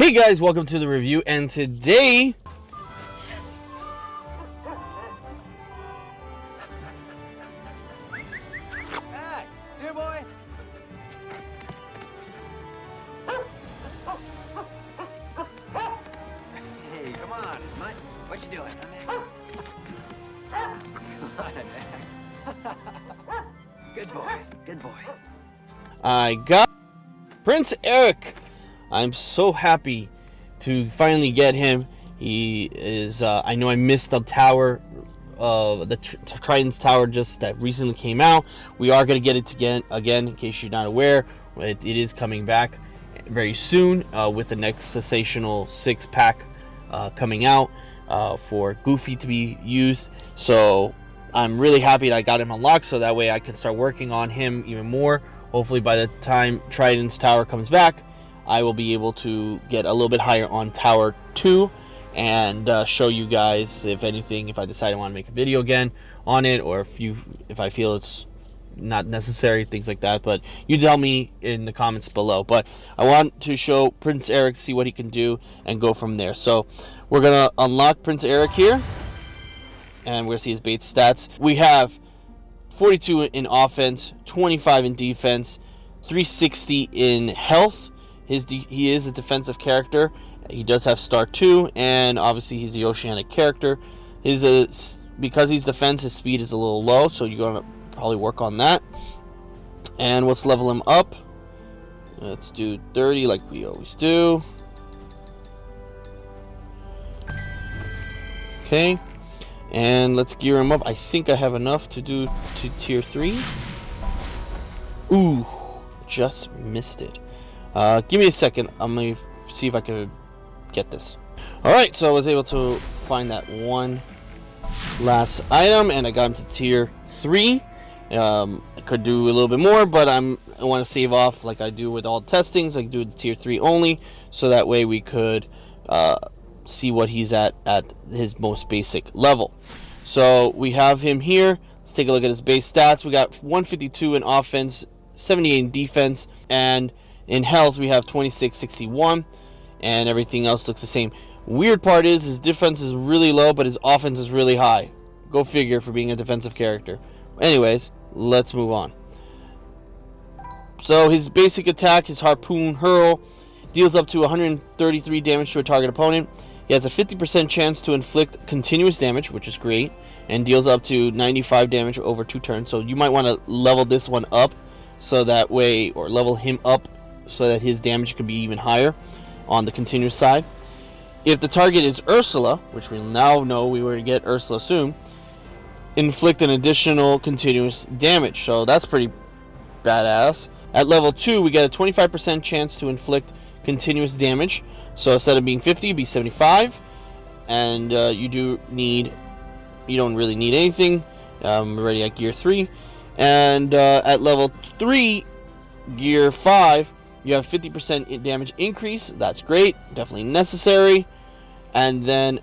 Hey guys, welcome to the review, and today Max, here boy. Hey, come on, what you doing, huh, Max? Come on, Max. Good boy, good boy. I got Prince Eric. I'm so happy to finally get him. He is, I know I missed the tower, the Triton's tower just that recently came out. We are going to get it again, in case you're not aware. It is coming back very soon with the next Sensational 6-pack coming out for Goofy to be used. So I'm really happy that I got him unlocked, so that way I can start working on him even more. Hopefully by the time Triton's tower comes back, I will be able to get a little bit higher on Tower 2 and show you guys, if anything, if I decide I want to make a video again on it, or if I feel it's not necessary, things like that. But you tell me in the comments below. But I want to show Prince Eric, see what he can do, and go from there. So we're going to unlock Prince Eric here, and we're going to see his base stats. We have 42 in offense, 25 in defense, 360 in health. He is a defensive character. He does have star 2, and obviously he's the oceanic character. Because he's defense, his speed is a little low, so you're going to probably work on that. And let's level him up. Let's do 30 like we always do. Okay, and let's gear him up. I think I have enough to do to tier 3. Ooh, just missed it. Give me a second. I'm going to see if I can get this. Alright, so I was able to find that one last item, and I got him to tier 3. I could do a little bit more, but I want to save off like I do with all testings. I do the tier 3 only, so that way we could see what he's at his most basic level. So we have him here. Let's take a look at his base stats. We got 152 in offense, 78 in defense, and in health we have 2661, and everything else looks the same. Weird part is his defense is really low, but his offense is really high. Go figure for being a defensive character. Anyways, let's move on. So his basic attack, his Harpoon Hurl, deals up to 133 damage to a target opponent. He has a 50% chance to inflict continuous damage, which is great, and deals up to 95 damage over 2 turns. So you might want to level this one up, so that way, or level him up so that his damage can be even higher on the continuous side. If the target is Ursula, which we now know we were to get Ursula soon, inflict an additional continuous damage. So that's pretty badass. At level 2, we get a 25% chance to inflict continuous damage. So instead of being 50, it'd be 75. And you don't really need anything. We're already at gear 3. And at level 3, gear 5, you have 50% damage increase. That's great, definitely necessary. And then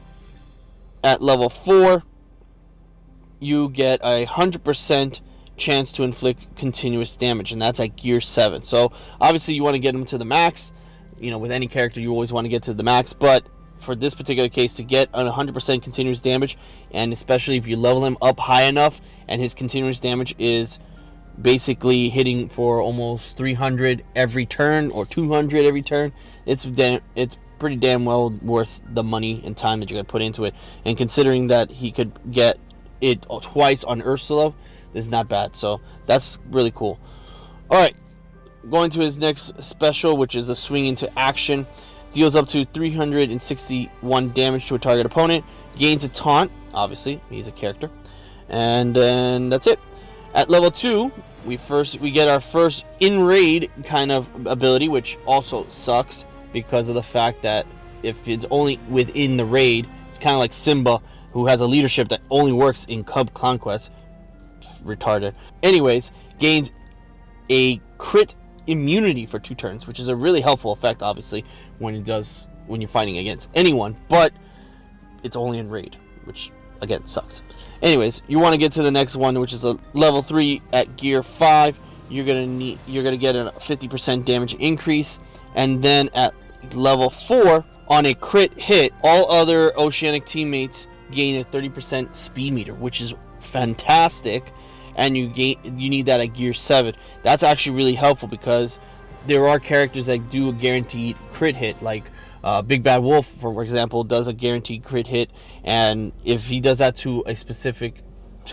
at level 4, you get a 100% chance to inflict continuous damage, and that's at gear 7. So obviously you want to get them to the max. You know, with any character you always want to get to the max, but for this particular case, to get a 100% continuous damage, and especially if you level him up high enough and his continuous damage is basically hitting for almost 300 every turn or 200 every turn, it's pretty damn well worth the money and time that you're going to put into it. And considering that he could get it twice on Ursula, this is not bad. So that's really cool. Alright, going to his next special, which is a swing into action. Deals up to 361 damage to a target opponent. Gains a taunt, obviously he's a character, and then that's it. At level 2, we get our first in-raid kind of ability, which also sucks because of the fact that if it's only within the raid, it's kind of like Simba, who has a leadership that only works in Cub Conquest. Retarded. Anyways, gains a crit immunity for 2 turns, which is a really helpful effect, obviously, when you're fighting against anyone, but it's only in raid, which again sucks. Anyways, you want to get to the next one, which is a level 3 at gear 5. You're gonna get a 50% damage increase, and then at level 4, on a crit hit, all other Oceanic teammates gain a 30% speed meter, which is fantastic. And you need that at gear 7. That's actually really helpful because there are characters that do a guaranteed crit hit, like Big Bad Wolf, for example, does a guaranteed crit hit, and if he does that to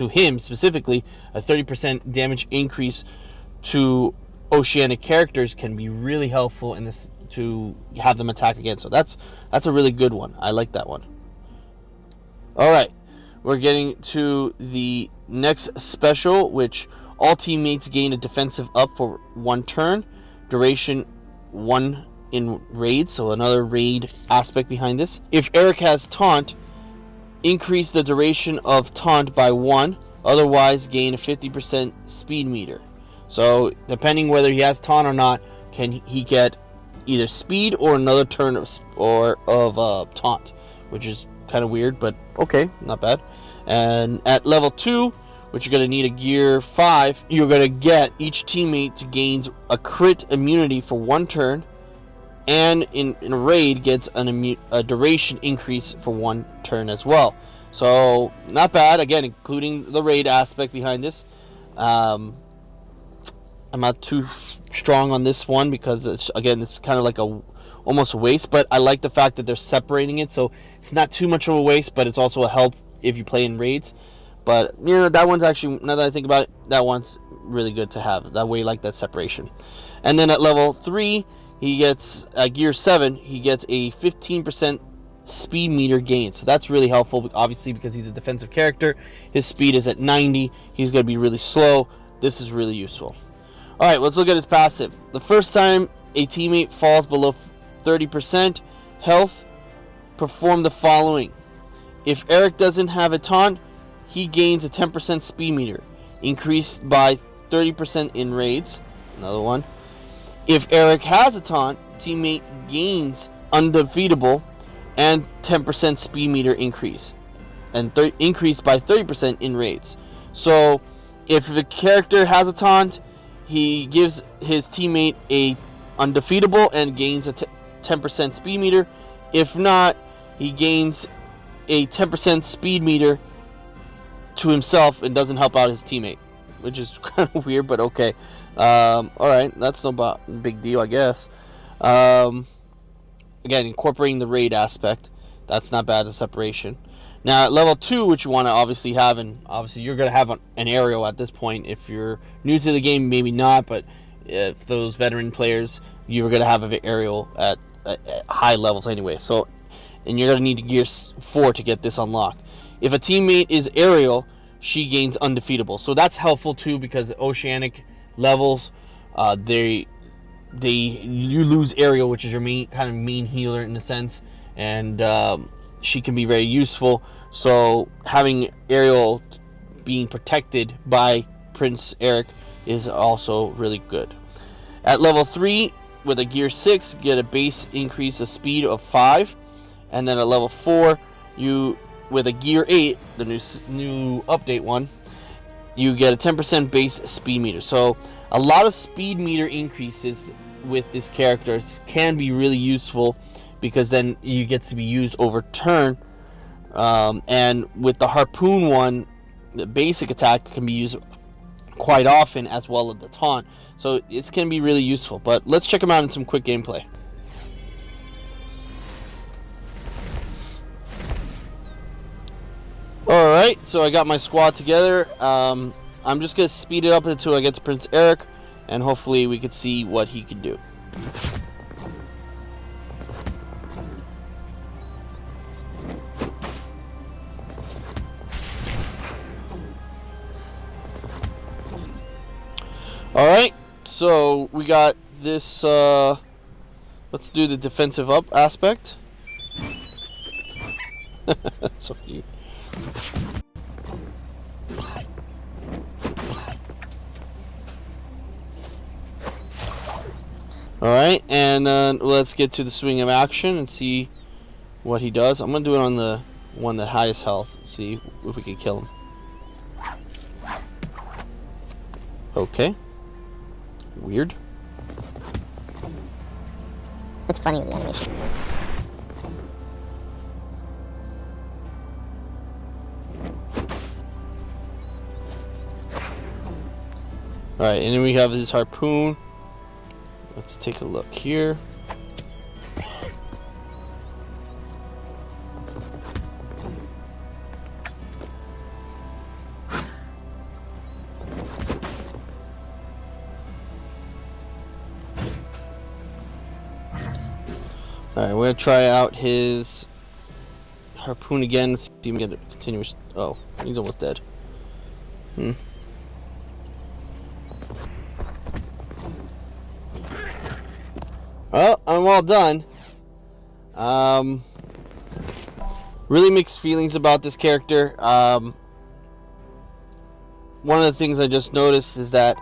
him specifically, a 30% damage increase to Oceanic characters can be really helpful in this to have them attack again. So that's a really good one. I like that one. All right, we're getting to the next special, which all teammates gain a defensive up for 1 turn, duration 1 in raid, so another raid aspect behind this. If Eric has taunt, increase the duration of taunt by 1, otherwise gain a 50% speed meter. So depending whether he has taunt or not, can he get either speed or another turn of taunt, which is kind of weird, but okay, not bad. And at level 2, which you're going to need a gear 5, you're going to get each teammate to gain a crit immunity for 1 turn, and in a raid gets a duration increase for 1 turn as well. So not bad, again, including the raid aspect behind this. I'm not too strong on this one because it's kind of like almost a waste, but I like the fact that they're separating it, so it's not too much of a waste, but it's also a help if you play in raids. But you know, that one's actually, now that I think about it, that one's really good to have. That way you like that separation. And then at level 3, he gets gear 7, he gets a 15% speed meter gain. So that's really helpful, obviously, because he's a defensive character. His speed is at 90. He's going to be really slow. This is really useful. Alright, let's look at his passive. The first time a teammate falls below 30% health, perform the following. If Eric doesn't have a taunt, he gains a 10% speed meter, increased by 30% in raids. Another one. If Eric has a taunt, teammate gains undefeatable and 10% speed meter increase, and increased by 30% in raids. So if the character has a taunt, he gives his teammate a undefeatable and gains a 10% speed meter. If not, he gains a 10% speed meter to himself and doesn't help out his teammate, which is kind of weird, but okay. Alright, that's no big deal, I guess. Again, incorporating the raid aspect, that's not bad as separation. Now at level 2, which you want to obviously have, and obviously you're going to have an aerial at this point. If you're new to the game, maybe not, but if those veteran players, you're going to have an aerial at high levels anyway. So, and you're going to need gear 4 to get this unlocked. If a teammate is aerial, she gains undefeatable. So that's helpful too, because Oceanic levels, you lose aerial, which is your main healer in a sense, and she can be very useful. So having aerial being protected by Prince Eric is also really good. At level 3, with a gear 6, get a base increase of speed of 5, and then at level 4, with a gear 8, the new update one, you get a 10% base speed meter. So a lot of speed meter increases with this character can be really useful, because then you get to be used over turn. And with the harpoon one, the basic attack can be used quite often, as well as the taunt. So it can be really useful. But let's check them out in some quick gameplay. Alright, so I got my squad together. I'm just going to speed it up until I get to Prince Eric, and hopefully we could see what he can do. Alright, so we got this, let's do the defensive up aspect. So cute. Alright, and let's get to the swing of action and see what he does. I'm going to do it on the one the highest health, see if we can kill him. Okay. Weird. That's funny with the animation. Alright, and then we have his harpoon. Let's take a look here. Alright, we're gonna try out his harpoon again. Let's see if we can get a continuous. Oh, he's almost dead. Well, I'm all done. Really mixed feelings about this character. One of the things I just noticed is that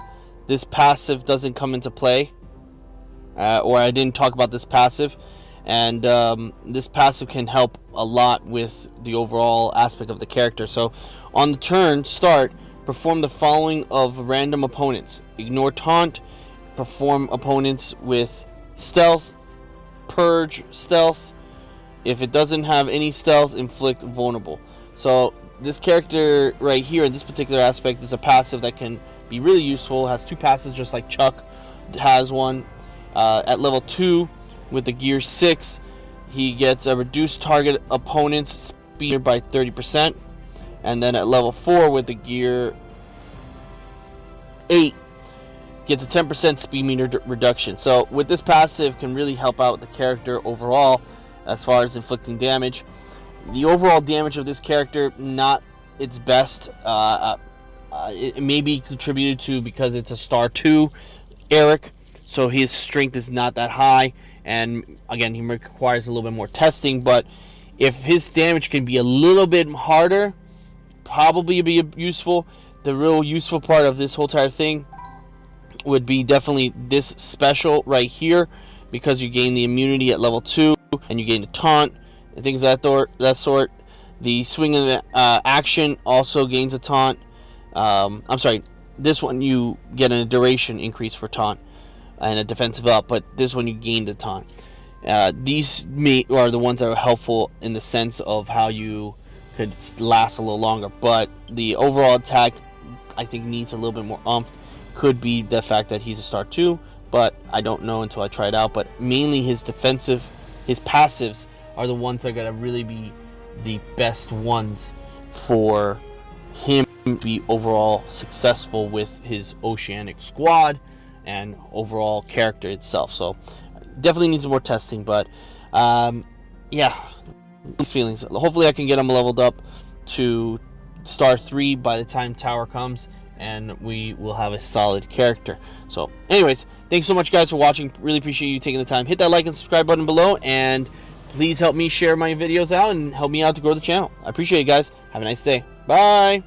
this passive doesn't come into play. Or I didn't talk about this passive. And this passive can help a lot with the overall aspect of the character. So, on the turn start, perform the following of random opponents. Ignore taunt. Perform opponents with stealth, purge stealth. If it doesn't have any stealth, inflict vulnerable. So this character right here in this particular aspect is a passive that can be really useful. It has two passives just like Chuck has one. At level 2 with the gear 6, he gets a reduced target opponent's speed by 30%, and then at level 4 with the gear 8 gets a 10% speed meter reduction. So with this passive can really help out the character overall as far as inflicting damage. The overall damage of this character, not its best. It may be contributed to because it's a star 2 Eric, so his strength is not that high, and again he requires a little bit more testing. But if his damage can be a little bit harder, probably be useful. The real useful part of this whole entire thing would be definitely this special right here, because you gain the immunity at level 2 and you gain the taunt and things of that sort. The swing of action also gains a taunt. I'm sorry, this one you get a duration increase for taunt and a defensive up, but this one you gain the taunt. These are the ones that are helpful in the sense of how you could last a little longer, but the overall attack I think needs a little bit more oomph. Could be the fact that he's a star 2, but I don't know until I try it out. But mainly his passives are the ones that are going to really be the best ones for him to be overall successful with his Oceanic squad and overall character itself. So definitely needs more testing, but yeah, these feelings. Hopefully I can get him leveled up to star 3 by the time Tower comes, and we will have a solid character. So anyways, thanks so much guys for watching. Really appreciate you taking the time. Hit that like and subscribe button below, and please help me share my videos out and help me out to grow the channel. I appreciate it guys. Have a nice day. Bye.